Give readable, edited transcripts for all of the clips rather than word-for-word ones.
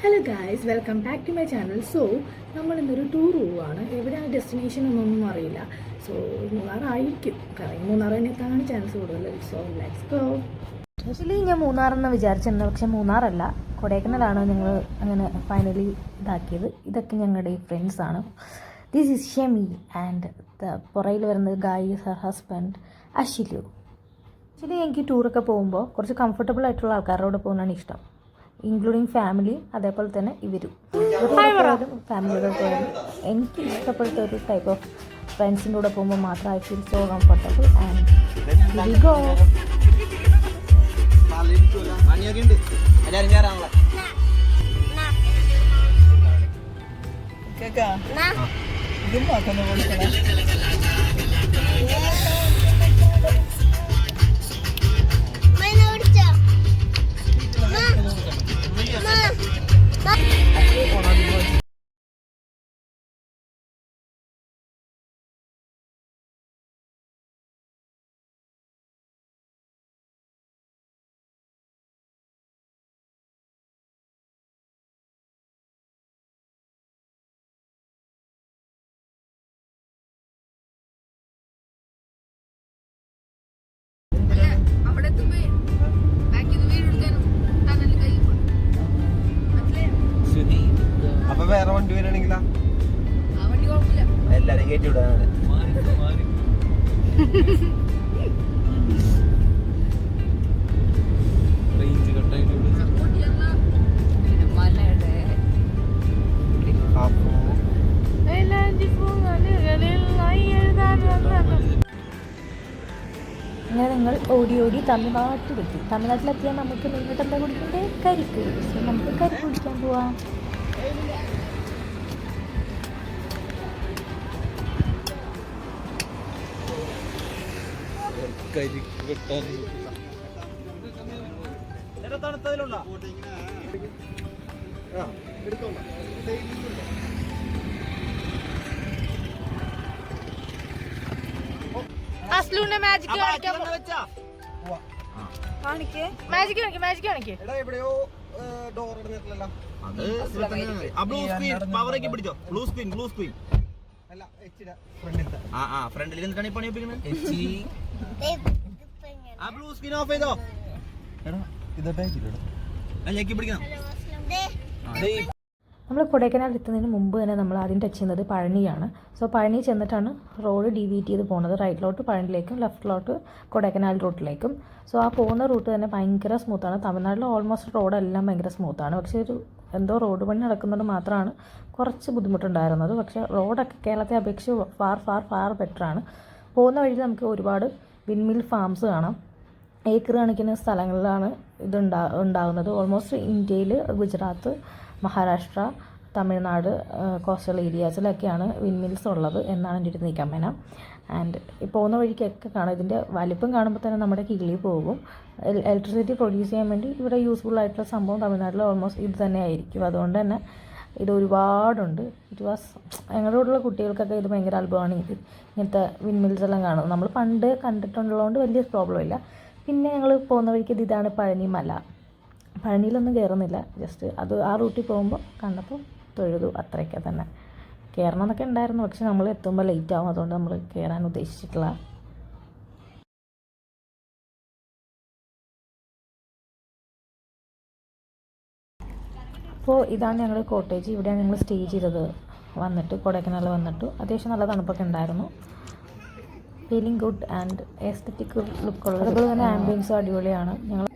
Hello guys, welcome back to my channel. So നമ്മൾ ഇന്നൊരു tour പോവുകയാണ്. എവിടെയാണ് ഡെസ്റ്റിനേഷൻ എന്നൊന്നും അറിയില്ല. സോ മൂന്നാറായിരിക്കും, കാരണം മൂന്നാർ തന്നെ എത്താനാണ് ചാൻസ് കൂടുതൽ. So let's go. ആക്ച്വലി ഞാൻ മൂന്നാറെന്ന് വിചാരിച്ചിരുന്നത്, പക്ഷെ മൂന്നാറല്ല, കൊടൈക്കനാലാണ് ഞങ്ങൾ അങ്ങനെ ഫൈനലി ഇതാക്കിയത്. ഇതൊക്കെ ഞങ്ങളുടെ ഫ്രണ്ട്സാണ്. ദിസ് ഈസ് ഷെമി ആൻഡ് പുറയിൽ വരുന്നത് ഗായ്, ഹർ ഹസ്ബൻഡ് അഷിലു. ആക്ച്വലി എനിക്ക് ടൂറൊക്കെ പോകുമ്പോൾ കുറച്ച് കംഫർട്ടബിൾ ആയിട്ടുള്ള ആൾക്കാരോട് പോകുന്നതാണ് ഇഷ്ടം, ഇൻക്ലൂഡിങ് ഫാമിലി, അതേപോലെ തന്നെ ഇവരും ഫാമിലിയോട് പോയാലും എനിക്ക് ഇഷ്ടപ്പെട്ട ഒരു ടൈപ്പ് ഓഫ് ഫ്രണ്ട്സിൻ്റെ കൂടെ പോകുമ്പോൾ മാത്രം I feel so comfortable and we go. അപ്പൊ വേറെ വണ്ടി വരണെങ്കിലാ എല്ലാരും കയറ്റി വിടാനാണ്. അങ്ങനെ നിങ്ങൾ ഓടി ഓടി തമിഴ്നാട്ടിലെത്തി. തമിഴ്നാട്ടിലെത്തിയാൽ നമുക്ക് നിങ്ങൾക്ക് എന്താ കുടിക്കണ്ടേ? കരിക്ക്. സോ നമുക്ക് കരിക്ക് കുടിക്കാൻ പോവാം. അസ്ലൂനെ മാജിക് കാണിക്കാൻ കാണിക്കേ, മാജിക് കാണിക്കേ, മാജിക് കാണിക്കേ. എവിടെയോ ഡോർ ഇടുന്നില്ലല്ലോ. പിടിച്ചോ. Blue screen, blue screen. ഫ്രണ്ടിൽ നിന്നിട്ടാണ് ഈ പണി ഒപ്പിക്കുന്നത്. ആ ബ്ലൂ സ്ക്രീൻ ഓഫ് ചെയ്തോ. ഞെക്കി പിടിക്കണം. നമ്മൾ കൊടൈക്കനാൽ എത്തുന്നതിന് മുമ്പ് തന്നെ നമ്മൾ ആദ്യം ടച്ച് ചെയ്യുന്നത് പഴനിയാണ്. സോ പഴനി ചെന്നിട്ടാണ് റോഡ് ഡീവിയേറ്റ് ചെയ്ത് പോകുന്നത്, റൈറ്റിലോട്ട് പഴനിയിലേക്കും ലെഫ്റ്റിലോട്ട് കൊടൈക്കനാൽ റൂട്ടിലേക്കും. സോ ആ പോകുന്ന റൂട്ട് തന്നെ ഭയങ്കര സ്മൂത്താണ്. തമിഴ്നാട്ടിൽ ഓൾമോസ്റ്റ് റോഡെല്ലാം ഭയങ്കര സ്മൂത്താണ്. പക്ഷേ ഒരു എന്തോ റോഡ് പണി നടക്കുന്നത് മാത്രമാണ് കുറച്ച് ബുദ്ധിമുട്ടുണ്ടായിരുന്നത്. പക്ഷേ റോഡൊക്കെ കേരളത്തെ അപേക്ഷിച്ച് ഫാർ ഫാർ ഫാർ ബെറ്ററാണ്. പോകുന്ന വഴിയിൽ നമുക്ക് ഒരുപാട് വിൻമിൽ ഫാംസ് കാണാം. ഏക്കർ കണക്കിന് സ്ഥലങ്ങളിലാണ് ഇത് ഉണ്ടാകുന്നത്. ഓൾമോസ്റ്റ് ഇന്ത്യയിൽ ഗുജറാത്ത്, മഹാരാഷ്ട്ര, തമിഴ്നാട് കോസ്റ്റൽ ഏരിയാസിലൊക്കെയാണ് വിൻമിൽസ് ഉള്ളത് എന്നാണ് എൻ്റെ ഒരു നിഗമനം. ആൻഡ് പോകുന്ന വഴിക്കൊക്കെ കാണാം. ഇതിൻ്റെ വലിപ്പം കാണുമ്പോൾ തന്നെ നമ്മുടെ കിളി പോകും. ഇലക്ട്രിസിറ്റി പ്രൊഡ്യൂസ് ചെയ്യാൻ വേണ്ടി ഇവിടെ യൂസ്ഫുൾ ആയിട്ടുള്ള സംഭവം തമിഴ്നാട്ടിൽ ഓൾമോസ്റ്റ് ഇത് തന്നെ ആയിരിക്കും. അതുകൊണ്ട് തന്നെ ഇത് ഒരുപാടുണ്ട്. ഇറ്റ് വാസ് ഞങ്ങളുടെ കൂടെയുള്ള കുട്ടികൾക്കൊക്കെ ഇത് ഭയങ്കര അത്ഭുതമാണ്. ഇങ്ങനത്തെ വിൻമിൽസ് എല്ലാം കാണുന്നത് നമ്മൾ പണ്ട് കണ്ടിട്ടുള്ളതുകൊണ്ട് വലിയ പ്രോബ്ലം ഇല്ല. പിന്നെ ഞങ്ങൾ പോകുന്ന വഴിക്ക് ഇതാണ് പഴനി മല. പഴനിയിലൊന്നും കയറുന്നില്ല, ജസ്റ്റ് അത് ആ റൂട്ടിൽ പോകുമ്പോൾ കണ്ടപ്പോൾ തൊഴുതു, അത്രയൊക്കെ തന്നെ. കയറണം എന്നൊക്കെ ഉണ്ടായിരുന്നു, പക്ഷെ നമ്മൾ എത്തുമ്പോൾ ലേറ്റ് ആവും, അതുകൊണ്ട് നമ്മൾ കയറാൻ ഉദ്ദേശിച്ചിട്ടില്ല. അപ്പോൾ ഇതാണ് ഞങ്ങളുടെ കോട്ടേജ്. ഇവിടെയാണ് ഞങ്ങൾ സ്റ്റേ ചെയ്തത്. വന്നിട്ട് കൊടൈക്കനാൽ വന്നിട്ട് അത്യാവശ്യം നല്ല തണുപ്പൊക്കെ ഉണ്ടായിരുന്നു. ഫീലിംഗ് ഗുഡ് ആൻഡ് എസ്തറ്റിക് ലുക്കുള്ളത്. അതുപോലെ തന്നെ ആംബിയൻസും അടിപൊളിയാണ്. ഞങ്ങൾ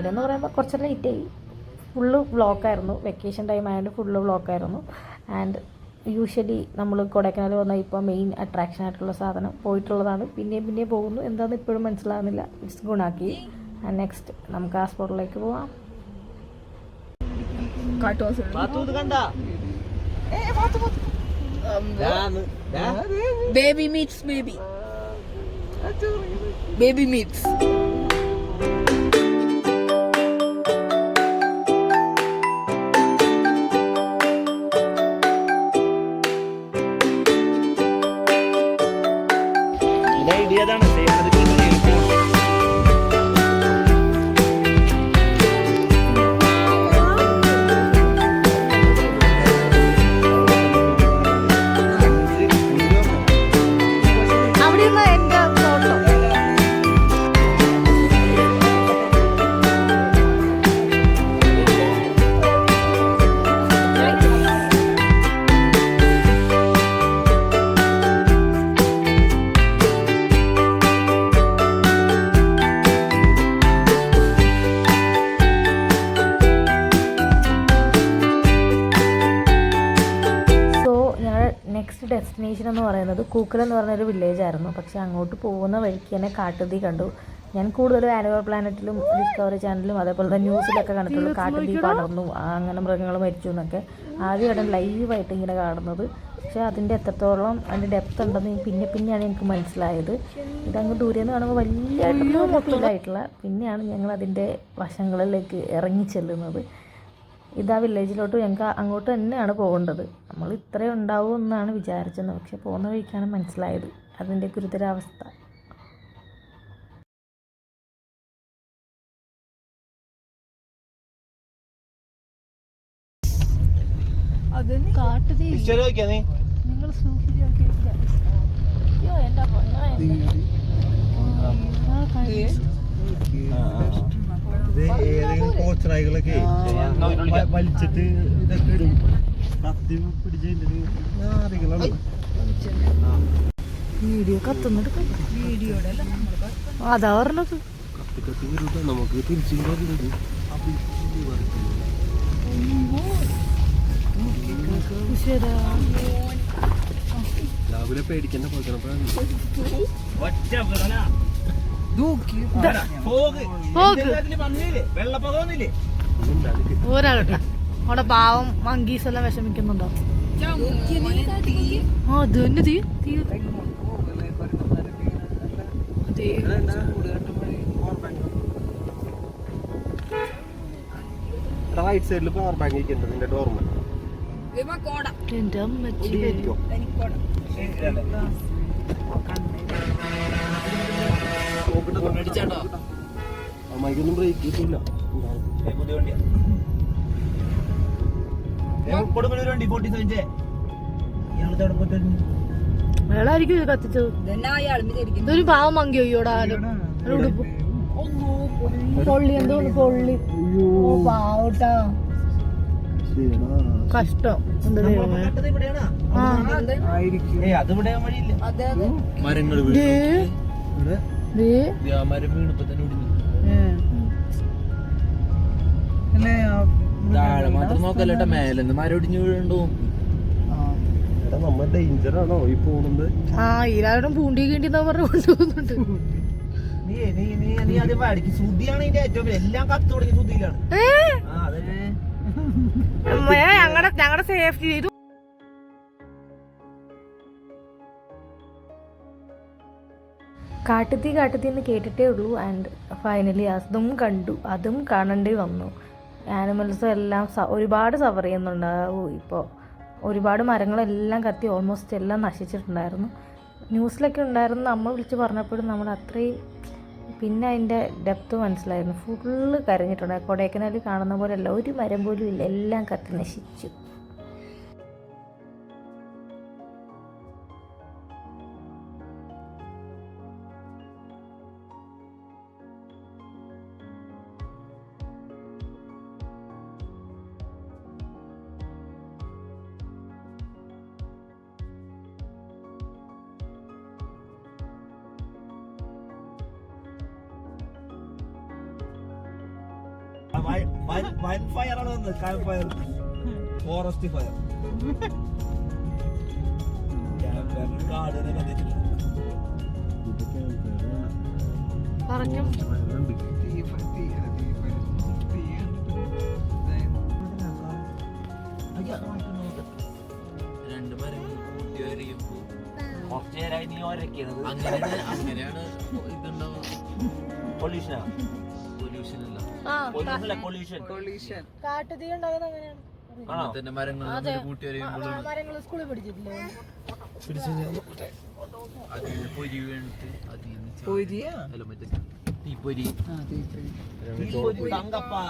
രാവിലെ എന്ന് പറയുമ്പോൾ കുറച്ച് ലേറ്റായി. ഫുള്ള് ബ്ലോക്കായിരുന്നു, വെക്കേഷൻ ടൈം ആയതുകൊണ്ട് ഫുള്ള് ബ്ലോക്കായിരുന്നു. ആൻഡ് യൂഷ്വലി നമ്മൾ കൊടൈക്കനാൽ വന്നാൽ ഇപ്പോൾ മെയിൻ അട്രാക്ഷൻ ആയിട്ടുള്ള സാധനം പോയിട്ടുള്ളതാണ്. പിന്നെയും പോകുന്നു, എന്താണെന്ന് ഇപ്പോഴും മനസ്സിലാകുന്നില്ല. ഇറ്റ്സ് ഗുണാക്കി. ആൻഡ് നെക്സ്റ്റ് നമുക്ക് ആ സ്പോട്ടിലേക്ക് പോവാം. Baby meets baby. Baby meets. Idea അതാണ്. അവിടെ നിന്ന് എന്റെ ഫോട്ടോ. നെക്സ്റ്റ് ഡെസ്റ്റിനേഷൻ എന്ന് പറയുന്നത് കൂക്കൽ എന്ന് പറഞ്ഞൊരു വില്ലേജ് ആയിരുന്നു. പക്ഷേ അങ്ങോട്ട് പോകുന്ന വഴിക്ക് തന്നെ കാട്ടുതീ കണ്ടു. ഞാൻ കൂടുതലും ആനിമൽ പ്ലാനറ്റിലും ഡിസ്കവറി ചാനലിലും അതേപോലെ തന്നെ ന്യൂസിലൊക്കെ കണ്ടിട്ടുള്ളൂ കാട്ടുതീ പടർന്നു, അങ്ങനെ മൃഗങ്ങൾ മരിച്ചു എന്നൊക്കെ. ആദ്യമായിട്ട് ലൈവായിട്ട് ഇങ്ങനെ കാണുന്നത്. പക്ഷേ അതിൻ്റെ എത്രത്തോളം അതിൻ്റെ ഡെപ്ത് ഉണ്ടെന്ന് പിന്നെയാണ് എനിക്ക് മനസ്സിലായത്. ഇതങ്ങ് ദൂരെ നിന്ന് കാണുമ്പോൾ വലിയതായിട്ടൊന്നും ഫീലായിട്ടില്ല. പിന്നെയാണ് ഞങ്ങൾ അതിൻ്റെ വശങ്ങളിലേക്ക് ഇറങ്ങി ചെല്ലുന്നത്. ഇതാ വില്ലേജിലോട്ട് ഞങ്ങൾക്ക് അങ്ങോട്ട് തന്നെയാണ് പോകേണ്ടത്. നമ്മൾ ഇത്രയും ഉണ്ടാവും എന്നാണ് വിചാരിച്ചത്, പക്ഷെ പോകുന്ന വഴിക്കാണ് മനസ്സിലായത് അതിൻ്റെ ഗുരുതരാവസ്ഥ. നിങ്ങൾ സൂക്ഷിച്ചു. എന്റെ കോച്ചറായികളൊക്കെ വലിച്ചിട്ട് ഇതൊക്കെ ഇടും. കത്തി പിടിച്ചതിന്റെ വീഡിയോ കത്തുന്നിട്ട് അതാ പറഞ്ഞത്. കത്തി വരും നമുക്ക് തിരിച്ചു രാവിലെ പേടിക്കണ്ട ഒരാളട്ടെ അവിടെ പാവം മങ്കീസ് എല്ലാം വിഷമിക്കുന്നുണ്ടോ? അത് തന്നെ തീ റൈറ്റ് സൈഡിൽ പവർ ബാങ്ക് ഇരിക്കുന്നുണ്ട് നിന്റെ ഡോർമ. എന്റെ അമ്മച്ചി അമ്മയ്ക്കൊന്നും ബ്രേക്ക് കിട്ടില്ല. പുതിയ വണ്ടിയാ കൊടുക്കുന്ന വണ്ടി 47. ഇയാളത്തെ അവിടെ പോയിട്ട് അയാളായിരിക്കും ഇത് കത്തിച്ചത്. ഇതൊരു പാവം മങ്കി അയ്യോടാ ഉടുപ്പ് പൊള്ളി എന്തോ പൊള്ളി. പാവട്ടാ കഷ്ടം. മരങ്ങൾ താഴെ മാത്രം നോക്കല്ലേട്ടാ, മേലെന്ന് മരൊടിഞ്ഞു വീഴണ്ടോ? നമ്മ ഡേഞ്ചർ ആണോ ഈ പോകുന്നത്? ആ ഈരാളും പൂണ്ടി കേണ്ടിന്നാ പറഞ്ഞു കൊണ്ടുപോകുന്നുണ്ട്. നീ ആദ്യം വാടിക്ക് സുതിയാണ് ഇതിന്റെ ഏറ്റവും എല്ലാം കത്ത് തുടങ്ങി സുതിയിലാണ്. ഞങ്ങളുടെ സേഫ്റ്റി ചെയ്തു. കാട്ടുതീ എന്ന് കേട്ടിട്ടേ ഉള്ളൂ. ആൻഡ് ഫൈനലി അതും കണ്ടു, അതും കാണേണ്ടി വന്നു. ആനിമൽസും എല്ലാം ഒരുപാട് സഫർ ചെയ്യുന്നുണ്ടാവും. ഇപ്പോൾ ഒരുപാട് മരങ്ങളെല്ലാം കത്തി ഓൾമോസ്റ്റ് എല്ലാം നശിച്ചിട്ടുണ്ടായിരുന്നു. ന്യൂസിലൊക്കെ ഉണ്ടായിരുന്നു. നമ്മൾ വിളിച്ച് പറഞ്ഞപ്പോഴും നമ്മൾ അത്രയും പിന്നെ അതിൻ്റെ ഡെപ്ത് മനസ്സിലായിരുന്നു. ഫുള്ള് കരഞ്ഞിട്ടുണ്ട്. കൊടൈക്കനാലിൽ കാണുന്ന പോലെയല്ല, ഒരു മരം പോലും ഇല്ല, എല്ലാം കത്തി നശിച്ചു. വൻ ഫയർ ആണ് വന്നത്. Camp fire, forest fire. കാട് തന്നെ കത്തിച്ചിട്ടുണ്ട്. കറക്റ്റും രണ്ട് മരങ്ങൾ കൂട്ടി വരയുമ്പോ കുറച്ചു നേരമായി നീ ഒരക്കുന്നത്. അങ്ങനെയാണ് ഇതുണ്ടാവുക. പൊല്യൂഷനാ? പൊല്യൂഷൻ അല്ല, പൊല്യൂഷൻ. കാട്ടുതീ ഉണ്ടാകുന്നത് അങ്ങനെയാണ്. ആണോ? തന്നെ മരങ്ങൾ അതെ. കൂട്ടി വരയുമ്പോഴും മരങ്ങൾ സ്കൂളിൽ പഠിച്ചിട്ടില്ലേ? അതിന് പൊരി വീണിട്ട് അതിന് അല്ല മറ്റേ തീപ്പൊരി. തങ്കപ്പാ.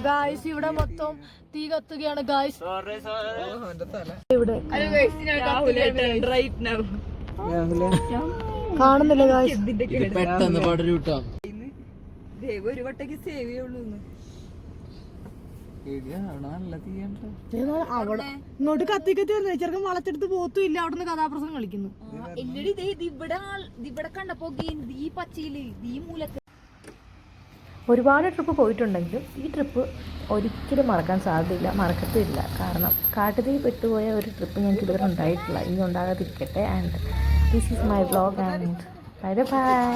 ഗായ്സ് ഇവിടെ മൊത്തം തീ കത്തുകയാണ് ഗായ്സ്. ഇവിടെ കാണുന്നില്ല ഗായ്സ്. പെട്ടെന്ന് പടരൂട്ടാ. ഒരു വട്ടക്ക് സേവ് ചെയ്യുള്ളൂ. അവിടെ ഇങ്ങോട്ട് കത്തി കത്തി വരുന്ന ചെറുക്കൻ വളച്ചെടുത്ത് പോത്തും ഇല്ല. അവിടെ നിന്ന് കഥാപ്രസംഗം കളിക്കുന്നു. ഇവിടെ കണ്ടപ്പോ ഈ പച്ചയില് ഈ മൂലത്ത് ഒരുപാട് ട്രിപ്പ് പോയിട്ടുണ്ടെങ്കിലും ഈ ട്രിപ്പ് ഒരിക്കലും മറക്കാൻ സാധ്യതയില്ല, മറക്കത്തില്ല. കാരണം കാട്ടുതീ പെട്ടുപോയ ഒരു ട്രിപ്പ് ഞങ്ങൾക്ക് ഇതുവരെ ഉണ്ടായിട്ടില്ല. ഇനി ഉണ്ടാകാതിരിക്കട്ടെ. And this is my vlog and bye by.